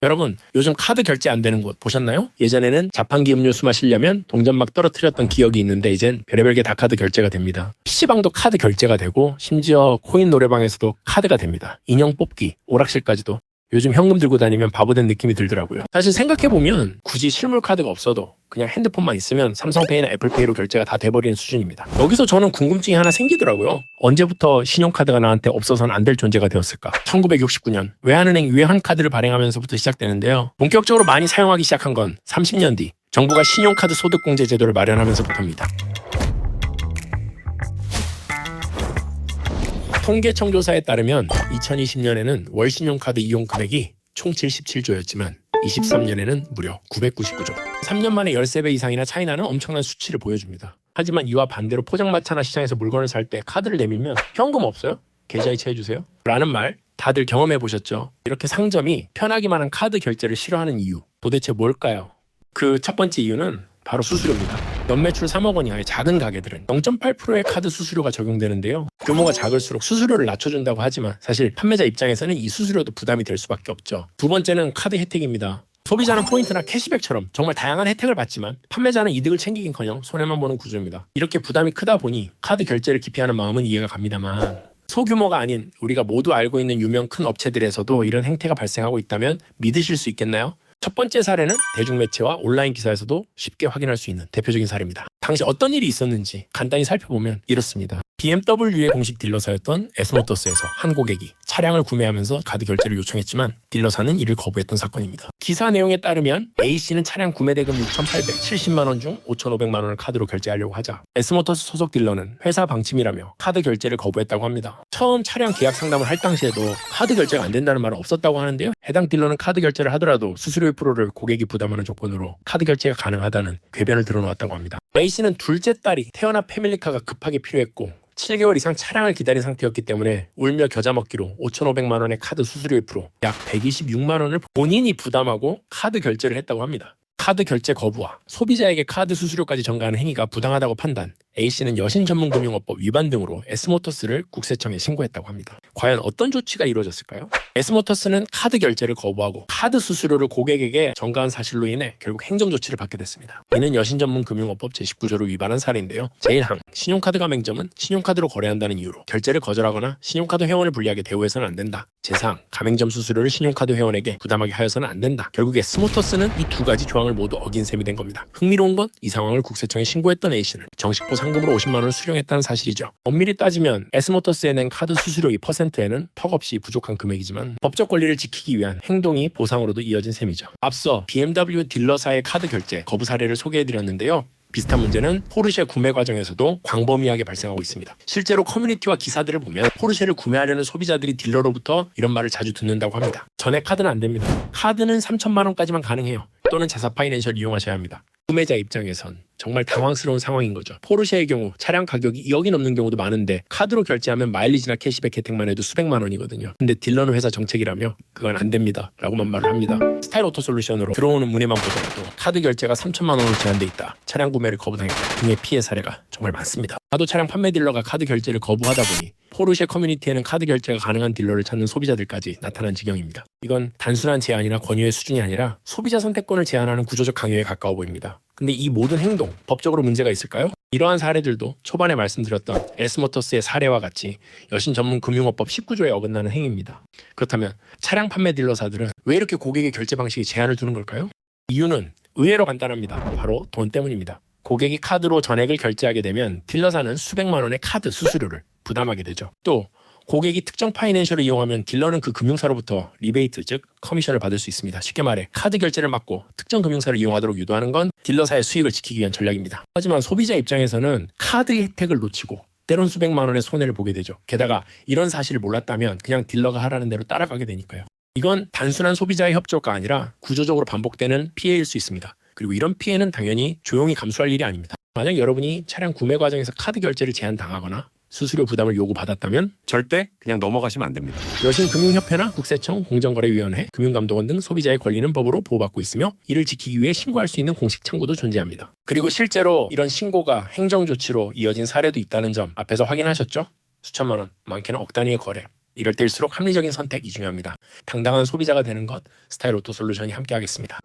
여러분, 요즘 카드 결제 안 되는 곳 보셨나요? 예전에는 자판기 음료수 마시려면 동전 막 떨어뜨렸던 기억이 있는데 이젠 별의별 게 다 카드 결제가 됩니다. PC방도 카드 결제가 되고 심지어 코인 노래방에서도 카드가 됩니다. 인형 뽑기, 오락실까지도. 요즘 현금 들고 다니면 바보 된 느낌이 들더라고요. 사실 생각해보면 굳이 실물 카드가 없어도 그냥 핸드폰만 있으면 삼성페이나 애플페이로 결제가 다 돼버리는 수준입니다. 여기서 저는 궁금증이 하나 생기더라고요. 언제부터 신용카드가 나한테 없어서는 안 될 존재가 되었을까? 1969년 외환은행 외환카드를 발행하면서부터 시작되는데요. 본격적으로 많이 사용하기 시작한 건 30년 뒤 정부가 신용카드 소득공제 제도를 마련하면서부터입니다. 통계청조사에 따르면 2020년에는 월 신용카드 이용 금액이 총 77조였지만 23년에는 무려 999조. 3년 만에 13배 이상이나 차이 나는 엄청난 수치를 보여줍니다. 하지만 이와 반대로 포장마차나 시장에서 물건을 살 때 카드를 내밀면 현금 없어요? 계좌이체 해주세요? 라는 말 다들 경험해 보셨죠? 이렇게 상점이 편하기만 한 카드 결제를 싫어하는 이유 도대체 뭘까요? 그 첫 번째 이유는 바로 수수료입니다. 연매출 3억 원 이하의 작은 가게들은 0.8%의 카드 수수료가 적용되는데요. 규모가 작을수록 수수료를 낮춰준다고 하지만 사실 판매자 입장에서는 이 수수료도 부담이 될 수밖에 없죠. 두 번째는 카드 혜택입니다. 소비자는 포인트나 캐시백처럼 정말 다양한 혜택을 받지만 판매자는 이득을 챙기긴커녕 손해만 보는 구조입니다. 이렇게 부담이 크다 보니 카드 결제를 기피하는 마음은 이해가 갑니다만 소규모가 아닌 우리가 모두 알고 있는 유명 큰 업체들에서도 이런 행태가 발생하고 있다면 믿으실 수 있겠나요? 첫 번째 사례는 대중매체와 온라인 기사에서도 쉽게 확인할 수 있는 대표적인 사례입니다. 당시 어떤 일이 있었는지 간단히 살펴보면 이렇습니다. BMW의 공식 딜러사였던 S모터스에서 한 고객이 차량을 구매하면서 카드 결제를 요청했지만 딜러사는 이를 거부했던 사건입니다. 기사 내용에 따르면 A씨는 차량 구매 대금 6,870만 원 중 5,500만 원을 카드로 결제하려고 하자 S모터스 소속 딜러는 회사 방침이라며 카드 결제를 거부했다고 합니다. 처음 차량 계약 상담을 할 당시에도 카드 결제가 안 된다는 말은 없었다고 하는데요. 해당 딜러는 카드 결제를 하더라도 수수료의 프로를 고객이 부담하는 조건으로 카드 결제가 가능하다는 궤변을 들어놓았다고 합니다. A씨는 둘째 딸이 태어나 패밀리카가 급하게 필요했고 7개월 이상 차량을 기다린 상태였기 때문에 울며 겨자 먹기로 5,500만 원의 카드 수수료의 프로 약 126만 원을 본인이 부담하고 카드 결제를 했다고 합니다. 카드 결제 거부와 소비자에게 카드 수수료까지 전가하는 행위가 부당하다고 판단, A씨는 여신전문금융업법 위반 등으로 S모터스를 국세청에 신고했다고 합니다. 과연 어떤 조치가 이루어졌을까요? S모터스는 카드 결제를 거부하고 카드 수수료를 고객에게 전가한 사실로 인해 결국 행정조치를 받게 됐습니다. 이는 여신전문금융업법 제19조를 위반한 사례인데요. 제1항, 신용카드 가맹점은 신용카드로 거래한다는 이유로 결제를 거절하거나 신용카드 회원을 불리하게 대우해서는 안 된다. 제4항, 가맹점 수수료를 신용카드 회원에게 부담하게 하여서는 안 된다. 결국에 S모터스는 이 두 가지 조항을 모두 어긴 셈이 된 겁니다. 흥미로운 건 이 상황을 국세청에 신고했던 A씨는 정식보 상금으로 50만 원을 수령했다는 사실이죠. 엄밀히 따지면 S모터스에 낸 카드 수수료 2%에는 턱없이 부족한 금액이지만 법적 권리를 지키기 위한 행동이 보상으로도 이어진 셈이죠. 앞서 BMW 딜러사의 카드 결제 거부 사례를 소개해드렸는데요. 비슷한 문제는 포르쉐 구매 과정에서도 광범위하게 발생하고 있습니다. 실제로 커뮤니티와 기사들을 보면 포르쉐를 구매하려는 소비자들이 딜러로부터 이런 말을 자주 듣는다고 합니다. 전에 카드는 안 됩니다. 카드는 3천만 원까지만 가능해요. 또는 자사 파이낸셜 이용하셔야 합니다. 구매자 입장에선 정말 당황스러운 상황인 거죠. 포르쉐의 경우 차량 가격이 2억이 넘는 경우도 많은데 카드로 결제하면 마일리지나 캐시백 혜택만 해도 수백만 원이거든요. 근데 딜러는 회사 정책이라며 그건 안 됩니다 라고만 말을 합니다. 스타일 오토솔루션으로 들어오는 문의만 보더라도 카드 결제가 3천만 원으로 제한돼 있다, 차량 구매를 거부당했다 등의 피해 사례가 정말 많습니다. 나도 차량 판매 딜러가 카드 결제를 거부하다 보니 포르쉐 커뮤니티에는 카드 결제가 가능한 딜러를 찾는 소비자들까지 나타난 지경입니다. 이건 단순한 제한이나 권유의 수준이 아니라 소비자 선택권을 제한하는 구조적 강요에 가까워 보입니다. 근데 이 모든 행동, 법적으로 문제가 있을까요? 이러한 사례들도 초반에 말씀드렸던 S모터스의 사례와 같이 여신전문금융업법 19조에 어긋나는 행위입니다. 그렇다면 차량 판매 딜러사들은 왜 이렇게 고객의 결제 방식에 제한을 두는 걸까요? 이유는 의외로 간단합니다. 바로 돈 때문입니다. 고객이 카드로 전액을 결제하게 되면 딜러사는 수백만 원의 카드 수수료를 부담하게 되죠. 또 고객이 특정 파이낸셜을 이용하면 딜러는 그 금융사로부터 리베이트, 즉 커미션을 받을 수 있습니다. 쉽게 말해 카드 결제를 막고 특정 금융사를 이용하도록 유도하는 건 딜러사의 수익을 지키기 위한 전략입니다. 하지만 소비자 입장에서는 카드 혜택을 놓치고 때론 수백만 원의 손해를 보게 되죠. 게다가 이런 사실을 몰랐다면 그냥 딜러가 하라는 대로 따라가게 되니까요. 이건 단순한 소비자의 협조가 아니라 구조적으로 반복되는 피해일 수 있습니다. 그리고 이런 피해는 당연히 조용히 감수할 일이 아닙니다. 만약 여러분이 차량 구매 과정에서 카드 결제를 제한당하거나 수수료 부담을 요구받았다면 절대 그냥 넘어가시면 안 됩니다. 여신금융협회나 국세청, 공정거래위원회, 금융감독원 등 소비자의 권리는 법으로 보호받고 있으며 이를 지키기 위해 신고할 수 있는 공식 창구도 존재합니다. 그리고 실제로 이런 신고가 행정조치로 이어진 사례도 있다는 점 앞에서 확인하셨죠? 수천만 원, 많게는 억 단위의 거래. 이럴 때일수록 합리적인 선택이 중요합니다. 당당한 소비자가 되는 것 스타일 오토 솔루션이 함께하겠습니다.